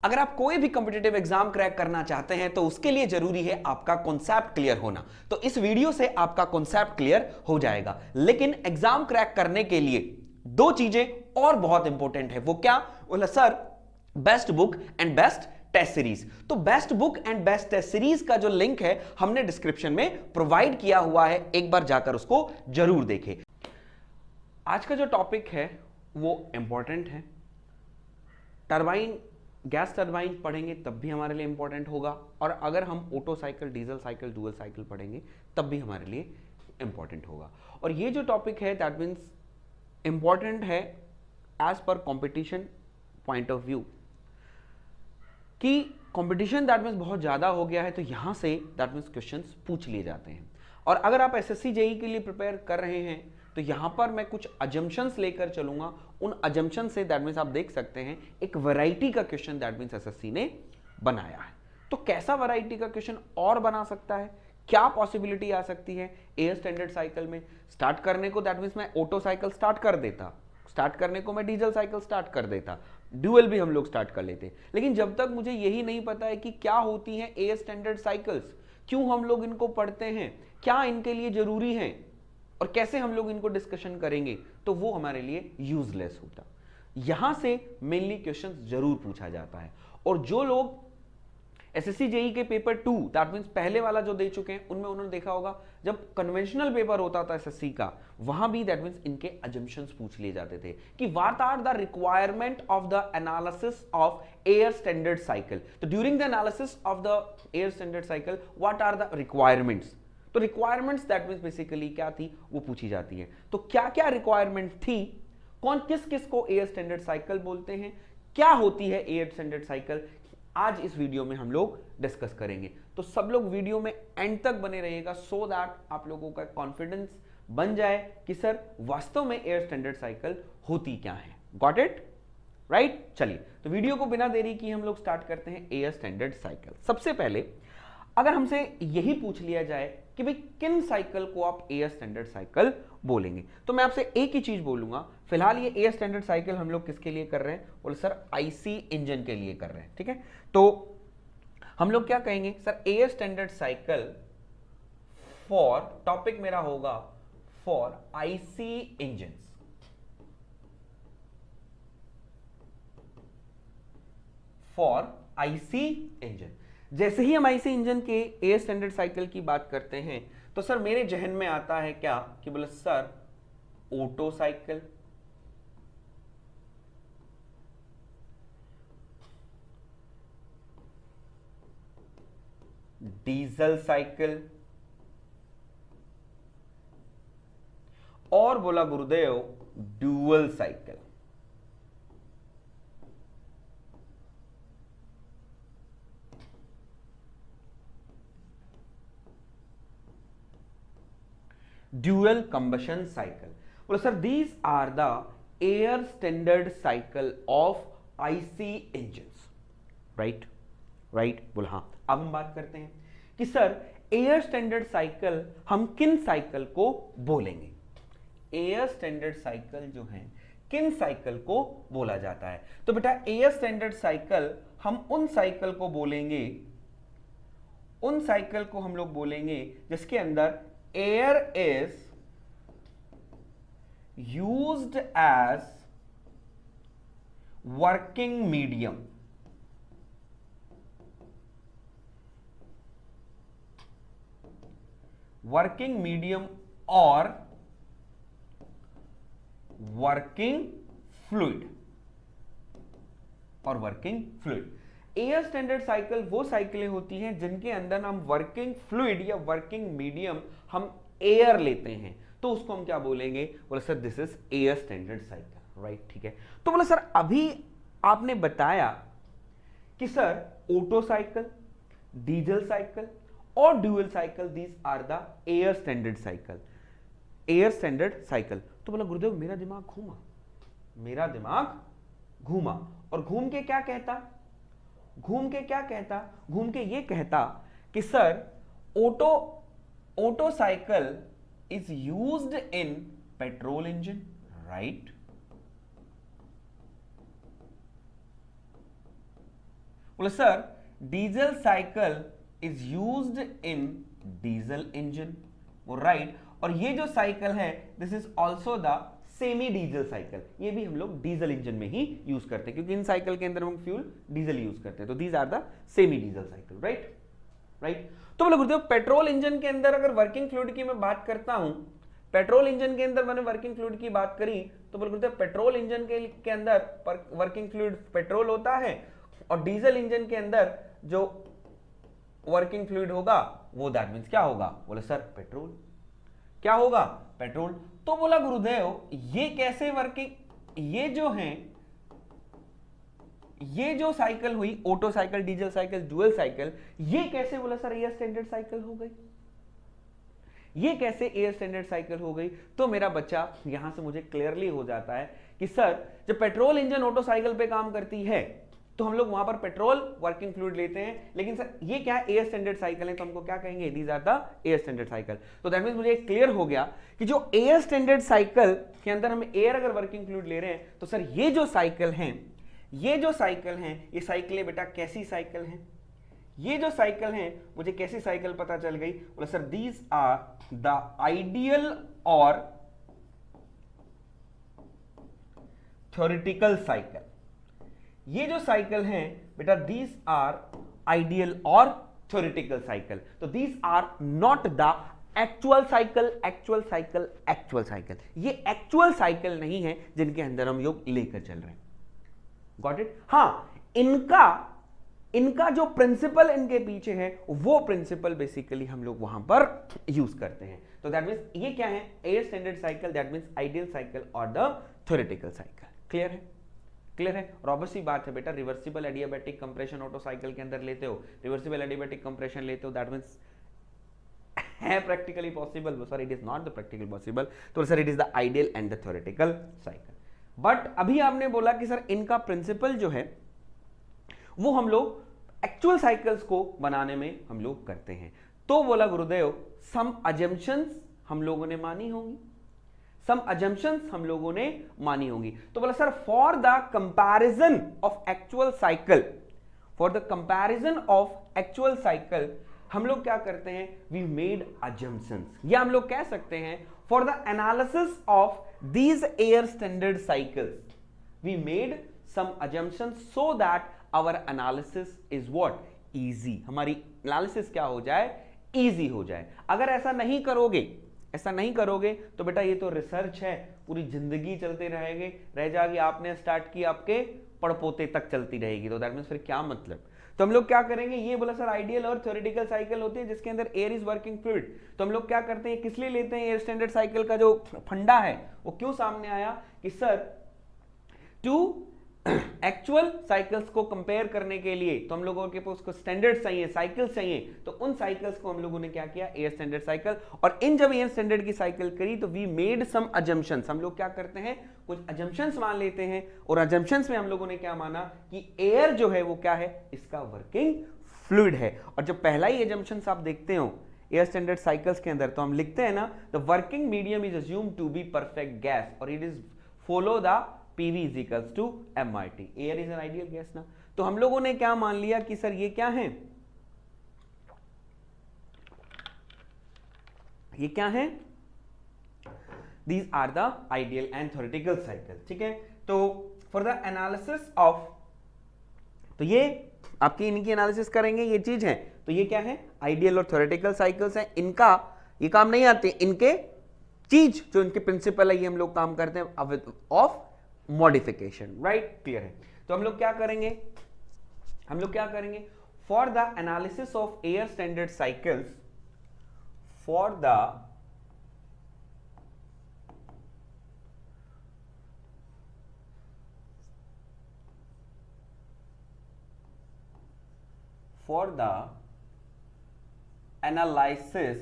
अगर आप कोई भी कॉम्पिटिटिव एग्जाम क्रैक करना चाहते हैं तो उसके लिए जरूरी है आपका कॉन्सेप्ट क्लियर होना। तो इस वीडियो से आपका कॉन्सेप्ट क्लियर हो जाएगा। लेकिन एग्जाम क्रैक करने के लिए दो चीजें और बहुत इंपॉर्टेंट है। वो क्या? बोला sir, best book and best test series. तो best book and best test series का जो लिंक है हमने डिस्क्रिप्शन में प्रोवाइड किया हुआ है, एक बार जाकर उसको जरूर देखें। आज का जो टॉपिक है वो इंपॉर्टेंट है। टरबाइन, गैस टरबाइन पढ़ेंगे तब भी हमारे लिए इंपॉर्टेंट होगा, और अगर हम auto cycle, diesel cycle, dual cycle पढ़ेंगे तब भी हमारे लिए इंपॉर्टेंट होगा। और ये जो टॉपिक है दैट मीन्स इंपॉर्टेंट है as per competition point of view, कि कंपटीशन दैट मीन्स बहुत ज़्यादा हो गया है, तो यहाँ से दैट मीन्स क्वेश्चंस पूछ लिए जाते हैं। और अगर आप एसएससी जेई के लिए प्रिपेयर कर रहे हैं तो यहाँ पर मैं कुछ अजम्पशंस लेकर चलूंगा। उन अजम्पशन से दैट मीन्स आप देख सकते हैं एक वैरायटी का क्वेश्चन दैट मीन्स एसएससी ने बनाया है। तो कैसा वैरायटी का क्वेश्चन और बना सकता है, क्या पॉसिबिलिटी आ सकती है? एयर स्टैंडर्ड साइकिल में स्टार्ट करने को दैट मीन्स मैं ऑटो साइकिल स्टार्ट कर देता, स्टार्ट करने को मैं डीजल साइकिल स्टार्ट कर देता, ड्यूअल भी हम लोग स्टार्ट कर लेते। लेकिन जब तक मुझे यही नहीं पता है कि क्या होती हैं एयर स्टैंडर्ड साइकिल्स, क्यों हम लोग इनको पढ़ते हैं, क्या इनके लिए जरूरी हैं, और कैसे हम लोग इनको डिस्कशन करेंगे, तो वो हमारे लिए यूजलेस होता। यहां से मेनली क्वेश्चन जरूर पूछा जाता है। और जो लोग एसएससी जेई के पेपर 2 दैट मींस पहले वाला जो दे चुके हैं, उनमें उन्होंने देखा होगा जब कन्वेंशनल पेपर होता था एसएससी का, वहां भी दैट मींस इनके अजम्पशंस पूछ लिए जाते थे कि what are the requirement of the analysis of air standard cycle. तो during the analysis of the air standard cycle what are the requirements. तो रिक्वायरमेंट्स दैट मींस बेसिकली क्या थी वो पूछी जाती है। तो क्या क्या रिक्वायरमेंट थी, कौन किस किस को एयर स्टैंडर्ड साइकिल बोलते हैं, क्या होती है एयर स्टैंडर्ड साइकिल, आज इस वीडियो में हम लोग डिस्कस करेंगे। तो सब लोग वीडियो में एंड तक बने रहिएगा सो दैट आप लोगों का कॉन्फिडेंस बन जाए कि सर वास्तव में एयर स्टैंडर्ड साइकिल होती क्या है। Got it right? चलिए तो वीडियो को बिना देरी की हम लोग स्टार्ट करते हैं एयर स्टैंडर्ड साइकिल। सबसे पहले अगर हमसे यही पूछ लिया जाए कि भाई किन साइकिल को आप एयर स्टैंडर्ड साइकिल बोलेंगे, तो मैं आपसे एक ही चीज बोलूंगा। फिलहाल ये एयर स्टैंडर्ड साइकिल हम लोग किसके लिए कर रहे हैं? बोले सर आईसी इंजन के लिए कर रहे हैं। ठीक है, तो हम लोग क्या कहेंगे sir, air standard cycle for, topic मेरा होगा for IC engine, for IC engine. जैसे ही हम आईसी इंजन के एयर स्टैंडर्ड साइकिल की बात करते हैं तो सर मेरे जहन में आता है क्या कि बोले sir Otto cycle, diesel cycle, और बोला गुरुदेव dual cycle. Dual combustion cycle. बोलो sir these are the air standard cycle of IC engines. Right right, बोला हाँ। अब हम बात करते हैं कि सर एयर स्टैंडर्ड साइकिल हम किन साइकिल को बोलेंगे। एयर स्टैंडर्ड साइकिल जो है किन साइकिल को बोला जाता है? तो बेटा एयर स्टैंडर्ड साइकिल हम उन साइकिल को बोलेंगे, उन साइकिल को हम लोग बोलेंगे जिसके अंदर air is used as working medium, working medium और working fluid, और working fluid. Air standard cycle वो साइकिलें होती हैं जिनके अंदर हम वर्किंग फ्लूइड या वर्किंग मीडियम हम एयर लेते हैं, तो उसको हम क्या बोलेंगे? बोले sir this is air standard cycle. Right, ठीक है। तो बोले सर अभी आपने बताया कि sir Otto cycle, diesel cycle और dual cycle these are the air standard cycle, air standard cycle. तो बोला गुरुदेव मेरा दिमाग घूमा, मेरा दिमाग घूमा, और घूम के क्या कहता, घूम के क्या कहता, घूम के ये कहता कि sir Otto cycle is used in petrol engine. Right, बोले sir diesel cycle is used in diesel engine, right. और ये जो साइकिल है this is also the semi diesel cycle, ये भी हम लोग डीजल इंजन में ही यूज करते हैं क्योंकि इन साइकिल के अंदर हम फ्यूल डीजल यूज करते हैं, तो these are the semi diesel cycle, right right. तो बोले गुरुदेव पेट्रोल इंजन के अंदर अगर वर्किंग फ्लूइड की मैं बात करता हूं, पेट्रोल इंजन के अंदर मैंने वर्किंग फ्लूइड की बात करी, तो बोले गुरुदेव पेट्रोल इंजन के अंदर वर्किंग फ्लूइड पेट्रोल होता है और डीजल इंजन के अंदर जो वर्किंग फ्लूइड होगा वो दैट मींस क्या होगा, बोले सर पेट्रोल, क्या होगा पेट्रोल। तो बोला गुरुदेव ये कैसे वर्किंग, ये जो है ये जो साइकिल हुई auto cycle, diesel cycle, dual cycle, ये कैसे, बोला सर एयर स्टैंडर्ड साइकिल हो गई, ये कैसे एयर स्टैंडर्ड साइकिल हो गई। तो मेरा बच्चा यहां से मुझे क्लियरली हो जाता है कि सर जब पेट्रोल इंजन ऑटो साइकिल पे काम करती है तो हम लोग वहां पर पेट्रोल वर्किंग फ्लूइड लेते हैं, लेकिन सर ये क्या एयर स्टैंडर्ड साइकिल है तो हमको क्या कहेंगे, these are the air standard cycle. तो दैट मींस मुझे क्लियर हो गया कि जो एयर स्टैंडर्ड साइकिल के अंदर हम एयर अगर वर्किंग फ्लूइड ले रहे हैं तो सर ये जो साइकिल है, ये जो साइकिल है, ये साइकिल बेटा कैसी साइकिल है, ये जो साइकिल है मुझे कैसी साइकिल पता चल गई, बोले sir these are the ideal और थ्योरेटिकल साइकिल। ये जो साइकिल है बेटा दीज आर आइडियल और थ्योरेटिकल साइकिल, तो these are not the actual cycle, actual cycle, actual cycle, ये एक्चुअल साइकिल नहीं है जिनके अंदर हम लोग लेकर चल रहे हैं, गॉट इट। हाँ इनका जो प्रिंसिपल इनके पीछे है वो प्रिंसिपल बेसिकली हम लोग वहां पर यूज करते हैं। तो दैट मींस ये क्या है, air standard cycle, that means ideal cycle और द थ्योरेटिकल साइकिल। क्लियर है, क्लियर है। और ऑब्वियसली बात है बेटा reversible adiabatic compression Otto cycle के अंदर लेते हो, रिवर्सिबल एडियाबैटिक कंप्रेशन लेते हो, दैट मींस है practically possible, sir it is not the practical possible, तो sir it is the ideal and the theoretical cycle. But अभी आपने बोला कि सर इनका प्रिंसिपल जो है वो हम लोग एक्चुअल साइकिल्स को बनाने में हम लोग करते हैं। तो बोला गुरुदेव सम अजम्पशंस हम लोगों ने मानी होंगी, सम अजम्पशंस हम लोगों ने मानी होंगी। तो बोला sir for the comparison of actual cycle, for the comparison of actual cycle हम लोग क्या करते हैं, वी मेड अजम्पशंस, या हम लोग कह सकते हैं for the analysis of these air standard cycles we made some assumptions so that our analysis is what easy, हमारी एनालिसिस क्या हो जाए, easy हो जाए। अगर ऐसा नहीं करोगे तो बेटा ये तो रिसर्च है, पूरी जिंदगी चलते रहेंगे, रह जाएगी, आपने स्टार्ट की आपके पड़पोते तक चलती रहेगी, तो दैट मींस फिर क्या मतलब। तो हम लोग क्या करेंगे, ये बोला सर आइडियल और थ्योरेटिकल साइकिल होती है जिसके अंदर एयर इज वर्किंग फ्लूइड, तो हम लोग क्या करते हैं, किस लिए लेते हैं, एयर स्टैंडर्ड साइकिल का जो फंडा है वो क्यों सामने आया कि सर टू एक्चुअल साइकिल्स को कंपेयर करने के लिए तो हम लोगों के पास स्टैंडर्ड चाहिए, साइकिल चाहिए, तो उन साइकिल्स को हम लोगों ने क्या किया, एयर स्टैंडर्ड साइकिल। और इन जब एयर स्टैंडर्ड की साइकिल करी तो वी मेड सम अजम्पशंस, हम लोग क्या करते हैं, कुछ अजम्पशंस मान लेते हैं, और अजम्पशंस में हम लोगों ने क्या माना कि एयर जो है वो क्या है, इसका वर्किंग फ्लूइड है। और जब पहला ही अजम्पशंस आप देखते हो एयर स्टैंडर्ड साइकिल्स के अंदर तो हम लिखते हैं ना, the working medium is assumed to be perfect gas और it is follow the PV is equals to MRT, air is an ideal gas ना। तो हम लोगों ने क्या मान लिया कि सर ये क्या है, ये क्या है, these are the ideal and theoretical cycle, ठीक है। तो for the analysis of, तो ये आपकी इनकी एनालिसिस करेंगे, ये चीज है, तो ये क्या है, आइडियल और थ्योरेटिकल साइकिल्स हैं, इनका ये काम नहीं आते, इनके चीज जो इनके प्रिंसिपल है ये हम लोग काम करते हैं ऑफ मॉडिफिकेशन, राइट, क्लियर है। तो हम लोग क्या करेंगे, for the analysis of air standard cycles, for the analysis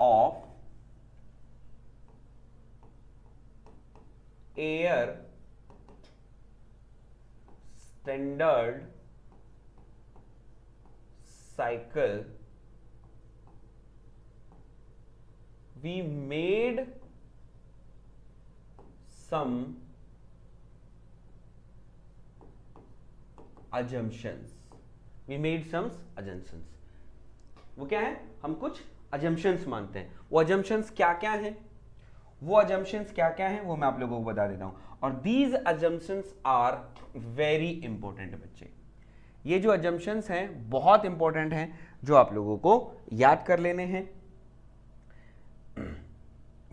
of air standard cycle we made some assumptions, we made some assumptions. वो क्या है, हम कुछ assumptions मानते हैं. वो assumptions क्या क्या हैं, वो मैं आप लोगों को बता देता हूं. और these assumptions are very important बच्चे. ये जो assumptions हैं बहुत इंपॉर्टेंट हैं, जो आप लोगों को याद कर लेने हैं.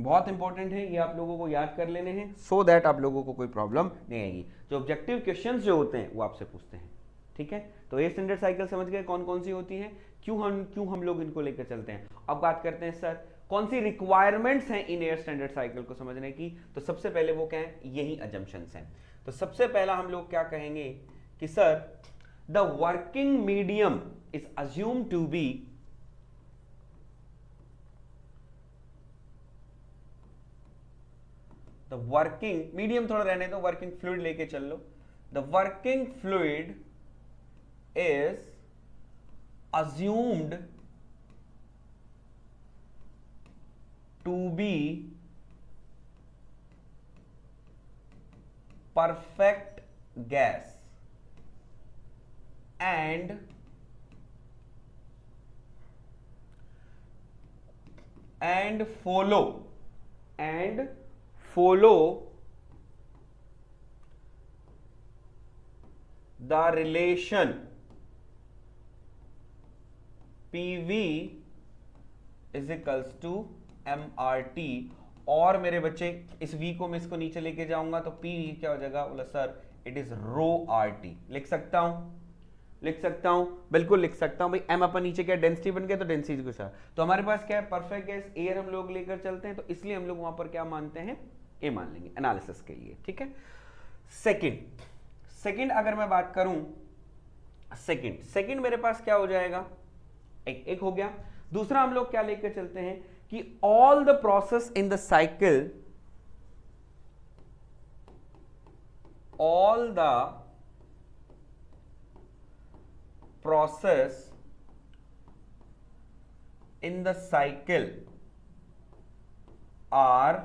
बहुत इंपॉर्टेंट है, ये आप लोगों को याद कर लेने हैं, सो दैट आप लोगों को कोई प्रॉब्लम नहीं आएगी. जो ऑब्जेक्टिव क्वेश्चंस जो होते हैं वो आपसे पूछते हैं. ठीक है, तो ये स्टैंडर्ड साइकिल समझ गए कौन कौन सी होती हैं, क्यों हम लोग इनको लेकर चलते हैं. अब बात करते हैं सर कौन सी रिक्वायरमेंट्स हैं इन एयर स्टैंडर्ड साइकिल को समझने की. तो सबसे पहले वो क्या है, यही अजम्पशंस हैं. तो सबसे पहला हम लोग क्या कहेंगे कि sir the working medium is assumed to be the working medium, थोड़ा रहने दो, वर्किंग फ्लूइड लेके चल लो. The working fluid is assumed to be perfect gas and follow the relation PV is equals to MRT. और मेरे बच्चे इस V को मैं इसको नीचे लेके जाऊंगा तो P क्या हो जाएगा, बोला sir it is rho RT. लिख सकता हूं, बिल्कुल लिख सकता हूं भाई. M अपन नीचे क्या डेंसिटी बन गया, तो डेंसिटी के साथ तो हमारे पास क्या है, परफेक्ट गैस एयर हम लोग लेकर चलते हैं, तो इसलिए हम लोग वहां पर क्या मानते हैं, A मान लेंगे एनालिसिस के लिए. ठीक है, सेकंड अगर मैं बात करूं, सेकंड मेरे पास क्या हो जाएगा, एक हो गया. दूसरा हम लोग क्या लेकर चलते हैं कि all the process in the cycle, all the process in the cycle are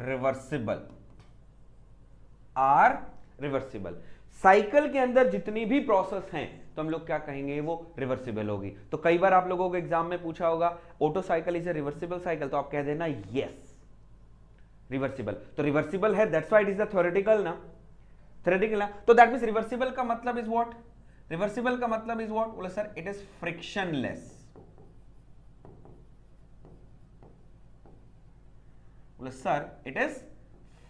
reversible. Cycle के अंदर जितनी भी प्रोसेस हैं तो हम लोग क्या कहेंगे, वो रिवर्सिबल होगी. तो कई बार आप लोगों को एग्जाम में पूछा होगा auto cycle is a reversible cycle, तो आप कह देना यस रिवर्सिबल. तो रिवर्सिबल है, that's why it is the theoretical ना. तो दैट मींस रिवर्सिबल का मतलब इज व्हाट, बोले सर इट इज फ्रिक्शनलेस. बोले सर इट इज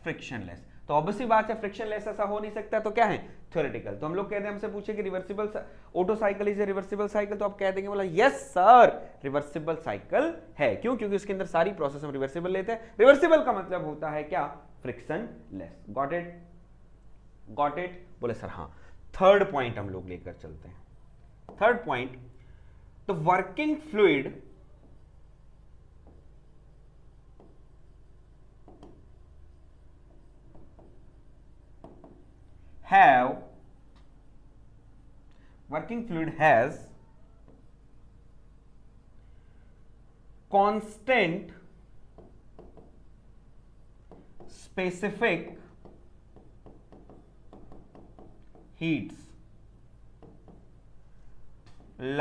फ्रिक्शनलेस. तो ऑब्वियसली बात है फ्रिक्शनलेस ऐसा हो नहीं सकता, तो क्या है, थ्योरेटिकल. तो हम लोग कहते हैं, हमसे पूछे कि reversible auto cycle is a reversible cycle, तो आप कह देंगे बोला यस सर रिवर्सिबल साइकिल है. क्यों, क्योंकि उसके अंदर सारी प्रोसेस हम रिवर्सिबल लेते हैं. रिवर्सिबल का मतलब होता है क्या, फ्रिक्शनलेस. Got it. बोले सर हाँ. थर्ड पॉइंट हम लोग लेकर चलते हैं. Third point, the working fluid has constant specific heats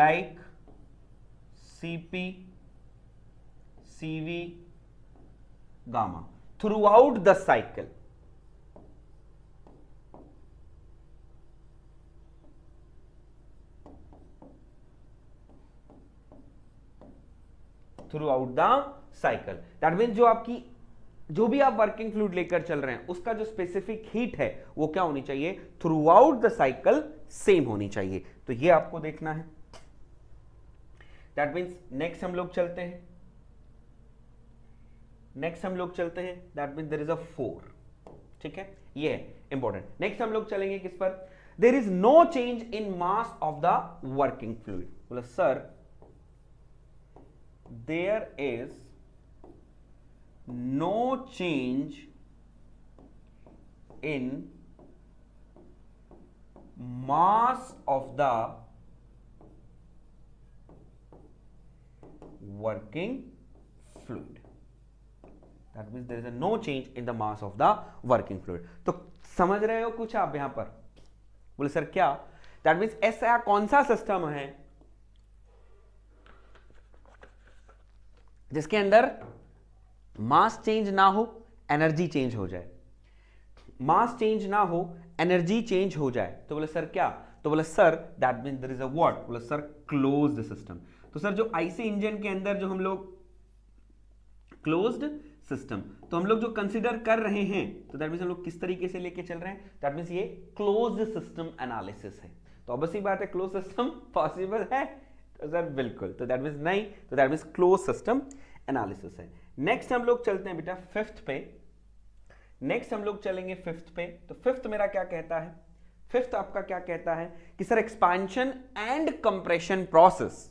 like Cp, Cv, gamma throughout the cycle. Through the cycle. That mean जो भी आप वर्किंग फ्लूइड लेकर चल रहे हैं उसका जो स्पेसिफिक हीट है वो क्या होनी चाहिए, through out the cycle same होनी चाहिए. तो ये आपको देखना है. दैट मीन्स नेक्स्ट हम लोग चलते हैं, that means there is a 4. ठीक है, ये है इंपॉर्टेंट. नेक्स्ट हम लोग चलेंगे किस पर, there is no change in mass of the working fluid. बोला sir there is no change in mass of the working fluid. That means there is no change in the mass of the working fluid. तो समझ रहे हो कुछ आप यहां पर? बोले सर क्या? दैट मींस ऐसा कौन सा सिस्टम है जिसके अंदर मास चेंज ना हो, एनर्जी चेंज हो जाए, मास चेंज ना हो, एनर्जी चेंज हो जाए? तो बोले सर क्या? तो बोले sir that means there is a what? बोले सर क्लोज्ड सिस्टम। तो सर जो आईसी इंजन के अंदर जो हम लोग क्लोज्ड सिस्टम, तो हम लोग जो कंसीडर कर रहे हैं, तो दैट मींस हम लोग किस तरीके से लेके चल रहे हैं? दैट मींस ये क्लोज्ड सिस्टम एनालिसिस है। तो ऑब्वियसली बात है क्लोज सिस्टम पॉसिबल है? तो सर बिल्कुल। तो दैट मींस नहीं, तो that means close system analysis है। नेक्स्ट हम लोग चलते हैं बेटा फिफ्थ पे। नेक्स्ट हम लोग चलेंगे फिफ्थ पे। तो फिफ्थ मेरा क्या कहता है? फिफ्थ आपका क्या कहता है कि sir expansion and compression process,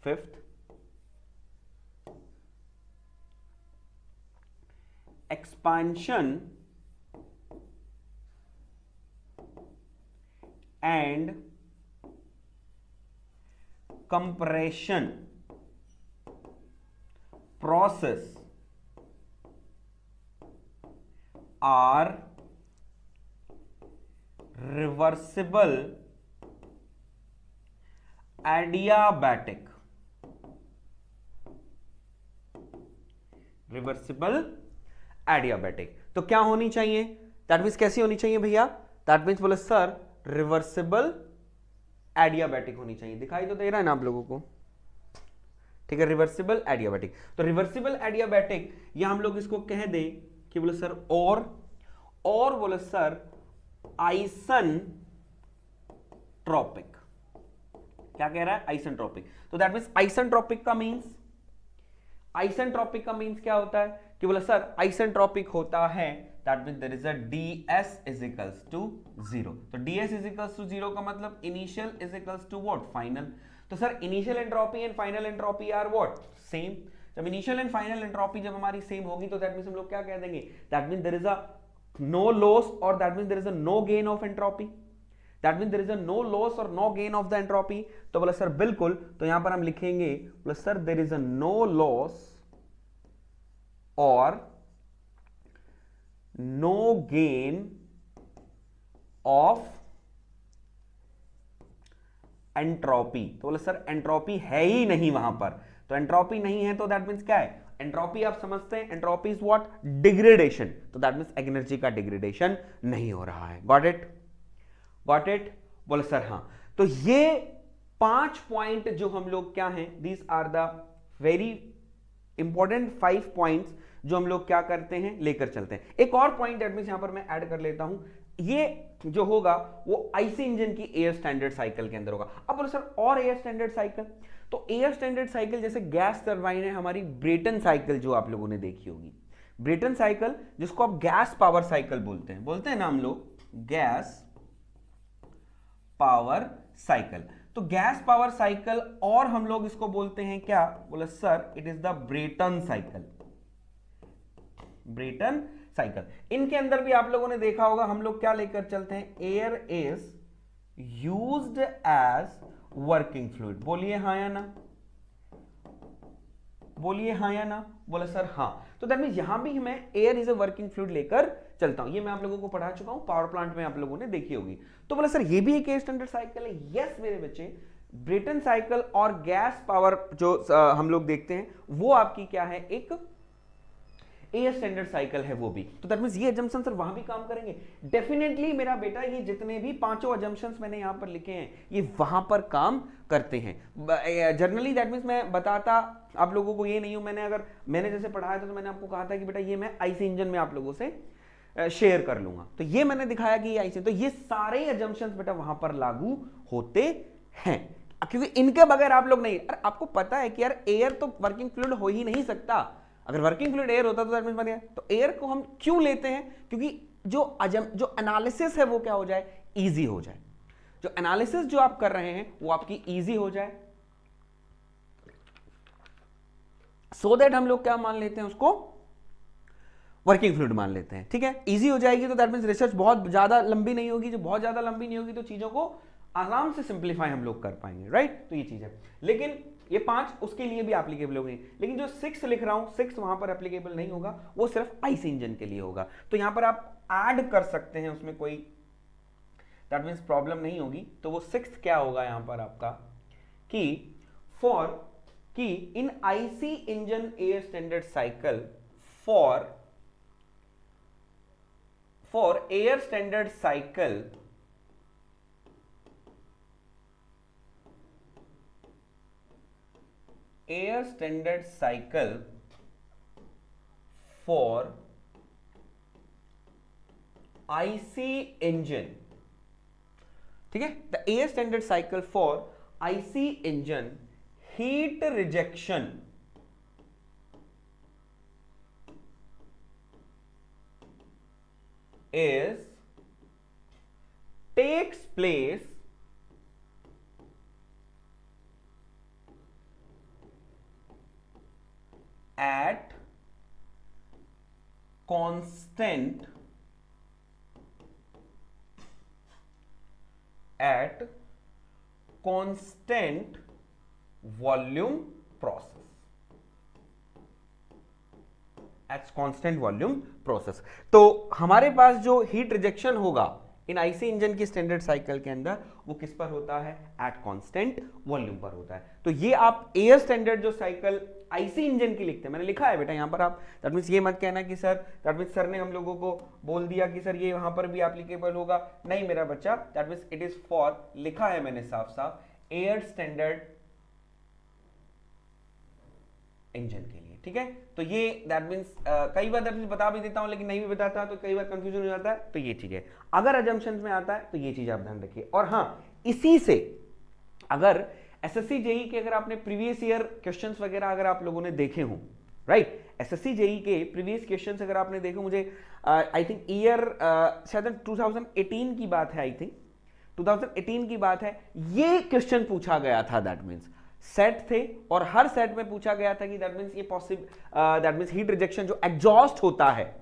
fifth expansion and compression process are reversible adiabatic, reversible adiabatic. तो क्या होनी चाहिए? दैट मींस कैसी होनी चाहिए भैया? दैट मींस बोले सर रिवर्सिबल एडियाबैटिक होनी चाहिए। दिखाई तो दे रहा है ना आप लोगों को? ठीक है, रिवर्सिबल एडियाबैटिक। तो रिवर्सिबल एडियाबैटिक या हम लोग इसको कह दें कि बोले सर और बोले सर आइसनट्रोपिक। क्या कह रहा है? आइसनट्रोपिक। तो दैट मींस आइसनट्रोपिक का मींस क्या होता है कि बोला सर आइसेंट्रोपिक होता है that means there is a ds is equals to 0। तो ds इज इक्वल्स टू 0 का मतलब initial is equals to what? Final. तो sir initial entropy and final entropy are what? Same. जब इनिशियल एंड फाइनल एंट्रोपी जब हमारी same होगी तो that means हम लोग क्या कह देंगे? That means there is a no loss और that means there is a no gain of entropy. That means there is a no loss और no gain of the entropy. तो बोला सर बिल्कुल। तो यहां पर हम लिखेंगे बोला sir there is a no loss और नो गेन ऑफ एंट्रोपी। तो बोले सर एंट्रोपी है ही नहीं वहां पर। तो एंट्रोपी नहीं है तो दैट मींस क्या है? एंट्रोपी आप समझते हैं, एंट्रोपी इज व्हाट? डिग्रेडेशन। तो दैट मींस एनर्जी का डिग्रेडेशन नहीं हो रहा है। Got it? Got it? बोले सर हाँ। तो ये 5 पॉइंट जो हम लोग क्या हैं, these are the very important 5 points जो हम लोग क्या करते हैं, लेकर चलते हैं। एक और पॉइंट दैट मींस यहां पर मैं ऐड कर लेता हूं, ये जो होगा वो आईसी इंजन की एयर स्टैंडर्ड साइकिल के अंदर होगा। अब बोलो सर और एयर स्टैंडर्ड साइकिल, तो एयर स्टैंडर्ड साइकिल जैसे गैस टरबाइन है हमारी, ब्रेटन साइकिल जो आप लोगों ने देखी होगी, ब्रेटन साइकिल जिसको आप गैस पावर साइकिल बोलते हैं ना हम लोग, गैस पावर साइकिल। तो गैस पावर साइकिल और हम लोग इसको बोलते हैं क्या? बोले sir it is the Brayton cycle. Brayton cycle, इनके अंदर भी आप लोगों ने देखा होगा हम लोग क्या लेकर चलते हैं? Air is used as working fluid. बोलिए हाँ या ना? बोलिए हाँ या ना? बोले सर हाँ। तो दैट मींस यहां भी मैं air is a working fluid लेकर चलता हूं। ये मैं आप लोगों को पढ़ा चुका हूं, पावर प्लांट में आप लोगों ने देखी होगी। तो बोले सर ये भी एक एयर स्टैंडर्ड साइकिल है। यस मेरे बच्चे, ब्रेटन साइकिल और गैस पावर जो हम लोग देखते हैं वो आपकी क्या है? एक एयर स्टैंडर्ड साइकिल है वो भी। तो दैट मींस ये अजम्पशन सर वहां भी काम करेंगे डेफिनेटली मेरा बेटा। ये जितने भी 5 अजम्पशंस मैंने यहां पर लिखे हैं ये वहां पर काम करते हैं जनरली। दैट मींस मैं बताता आप लोगों को ये नहीं हूं, मैंने जैसे पढ़ाया था तो मैंने आपको कहा था कि बेटा ये मैं आईसी इंजन में आप लोगों से शेयर कर लूंगा, तो ये मैंने दिखाया कि ये आईसी। तो ये सारे अजम्पशंस बेटा वहां पर लागू होते हैं, क्योंकि इनके बगैर आप लोग नहीं। अरे आपको पता है कि यार एयर तो वर्किंग फ्लूइड हो ही नहीं सकता। अगर वर्किंग फ्लूइड एयर होता तो दैट मींस बन गया। तो एयर को हम क्यों लेते हैं? क्योंकि जो एनालिसिस है वो क्या हो जाए? इजी हो जाए। जो एनालिसिस जो आप कर रहे हैं वो आपकी इजी हो जाए, सो दैट हम लोग क्या मान लेते हैं? उसको वर्किंग फ्लूइड मान लेते हैं। ठीक है, इजी हो जाएगी तो दैट मींस रिसर्च बहुत ज्यादा लंबी नहीं होगी। जो बहुत ज्यादा लंबी नहीं होगी तो चीजों को आराम से सिंप्लीफाई हम लोग कर पाएंगे, राइट? तो ये चीज है। लेकिन ये 5 उसके लिए भी एप्लीकेबल होंगे, लेकिन जो 6 लिख रहा हूं 6 वहां पर एप्लीकेबल नहीं होगा, वो सिर्फ आईसी इंजन के लिए होगा। तो यहां पर आप ऐड कर सकते हैं, उसमें कोई दैट मीन्स प्रॉब्लम नहीं होगी। तो वो 6 क्या होगा यहां पर आपका कि फॉर कि in IC engine air standard cycle for air standard cycle for IC engine, ठीक है, the air standard cycle for IC engine heat rejection takes place at constant volume process। तो हमारे पास जो हीट रिजेक्शन होगा in IC engine की standard cycle के अंदर, वो किस पर होता है, एट कांस्टेंट वॉल्यूम पर होता है। तो ये आप एयर स्टैंडर्ड जो साइकिल आईसी इंजन की लिखते हैं, मैंने लिखा है बेटा यहां पर, आप दैट मींस ये मत कहना कि सर दैट मींस सर ने हम लोगों को बोल दिया कि सर ये वहां पर भी एप्लीकेबल होगा, नहीं मेरा बच्चा, that means it is for, लिखा है मैंने साफ साफ, एयर स्टैंडर्ड इंजन के लिए, ठीक है। तो ये दैट मींस कई बार बता भी देता हूं, लेकिन नहीं भी बताता तो कई बार कंफ्यूजन हो जाता है, तो ये चीज है। अगर अजम्पशंस में आता है तो ये चीज आप ध्यान रखिए। और हां, इसी से अगर एसएससी जेई के अगर आपने प्रीवियस ईयर क्वेश्चंस वगैरह अगर आप लोगों ने देखे हों, राइट, एसएससी जेई के प्रीवियस क्वेश्चंस अगर आपने देखे, मुझे आई थिंक ईयर शायद 2018 की बात है, आई थिंक 2018 की बात है, ये क्वेश्चन पूछा गया था। दैट मींस सेट थे और हर सेट में पूछा गया था कि दैट मींस ये दैट मींस हीट रिजेक्शन जो एग्जॉस्ट होता है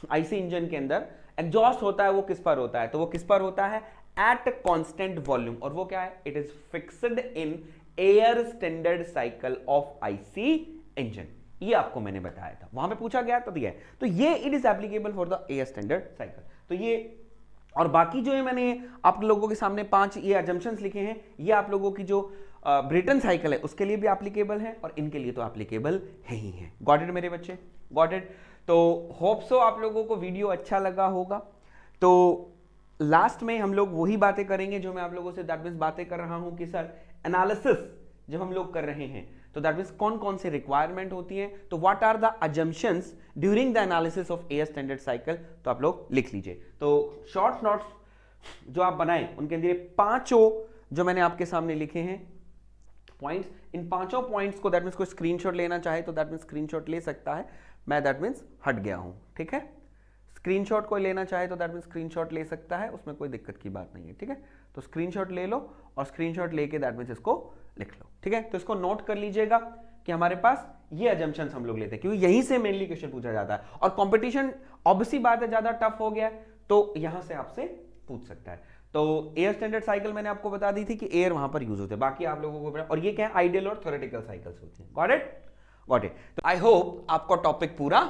आईसी इंजन के अंदर, एग्जॉस्ट होता है, वो किस पर होता है, तो वो किस पर होता है, एट कांस्टेंट वॉल्यूम। और वो क्या है, it is fixed in air standard cycle of IC engine. ये आपको मैंने बताया था, वहां पे पूछा गया तो दिया है। तो ये it is applicable for the air standard cycle. तो ये और बाकी जो है मैंने आप लोगों के सामने 5 ये अजम्पशंस लिखे हैं, ये आप लोगों की जो ब्रिटन साइकिल है उसके लिए भी एप्लीकेबल है और इनके लिए तो एप्लीकेबल है ही है। गॉट इट मेरे बच्चे, गॉट इट। तो होप सो आप लोगों को वीडियो अच्छा लगा होगा। तो लास्ट में हम लोग वही बातें करेंगे जो मैं आप लोगों से दैट मींस बातें कर रहा हूं कि सर एनालिसिस जब हम लोग कर रहे हैं तो दैट मींस कौन कौन से रिक्वायरमेंट होती है, तो what are the assumptions during the analysis of air standard cycle, तो आप लोग लिख लीजिए। तो शॉर्ट नोट्स जो आप बनाएं उनके अंदर 5 जो मैंने आपके सामने लिखे हैं पॉइंट्स, इन 5 पॉइंट्स को दैट मींस कोई स्क्रीनशॉट लेना चाहे तो दैट मींस स्क्रीनशॉट ले सकता है। मैं दैट मींस हट गया हूं, ठीक है। स्क्रीनशॉट कोई लेना चाहे तो दैट मींस स्क्रीनशॉट ले सकता है, उसमें कोई दिक्कत की बात नहीं है, ठीक है। तो स्क्रीनशॉट ले लो और स्क्रीनशॉट लेके दैट मींस इसको लिख लो, ठीक है। तो इसको नोट कर लीजिएगा कि हमारे पास ये अजम्पशंस हम लोग लेते हैं, क्योंकि यहीं से मेनली क्वेश्चन पूछा जाता है और कंपटीशन ऑब्वियसली बात है ज्यादा टफ हो गया तो यहां से आपसे पूछ सकता है। तो एयर स्टैंडर्ड साइकिल मैंने आपको बता दी थी कि एयर वहां पर यूज होते हैं, बाकी आप लोगों को, और ये क्या है, आइडियल और थ्योरेटिकल साइकिल्स होती हैं। Got it, got it. तो आई होप आपका टॉपिक पूरा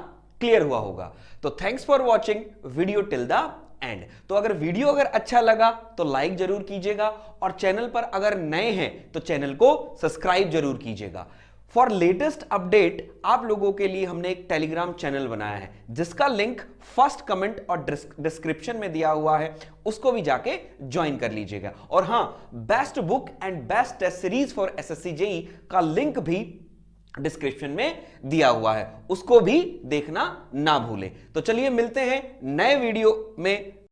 क्लियर हुआ होगा। तो thanks for watching video till the end. तो अगर वीडियो अगर अच्छा लगा तो लाइक जरूर कीजिएगा और चैनल पर अगर नए हैं तो चैनल को सब्सक्राइब जरूर कीजिएगा। फॉर लेटेस्ट अपडेट आप लोगों के लिए हमने एक टेलीग्राम चैनल बनाया है जिसका लिंक फर्स्ट कमेंट और डिस्क्रिप्शन में दिया हुआ है, उसको भी जाके ज्वाइन कर लीजिएगा। और हां, best book and best test series for SSC JE का लिंक भी डिस्क्रिप्शन में दिया हुआ है, उसको भी देखना ना भूलें। तो चलिए मिलते हैं नए वीडियो में।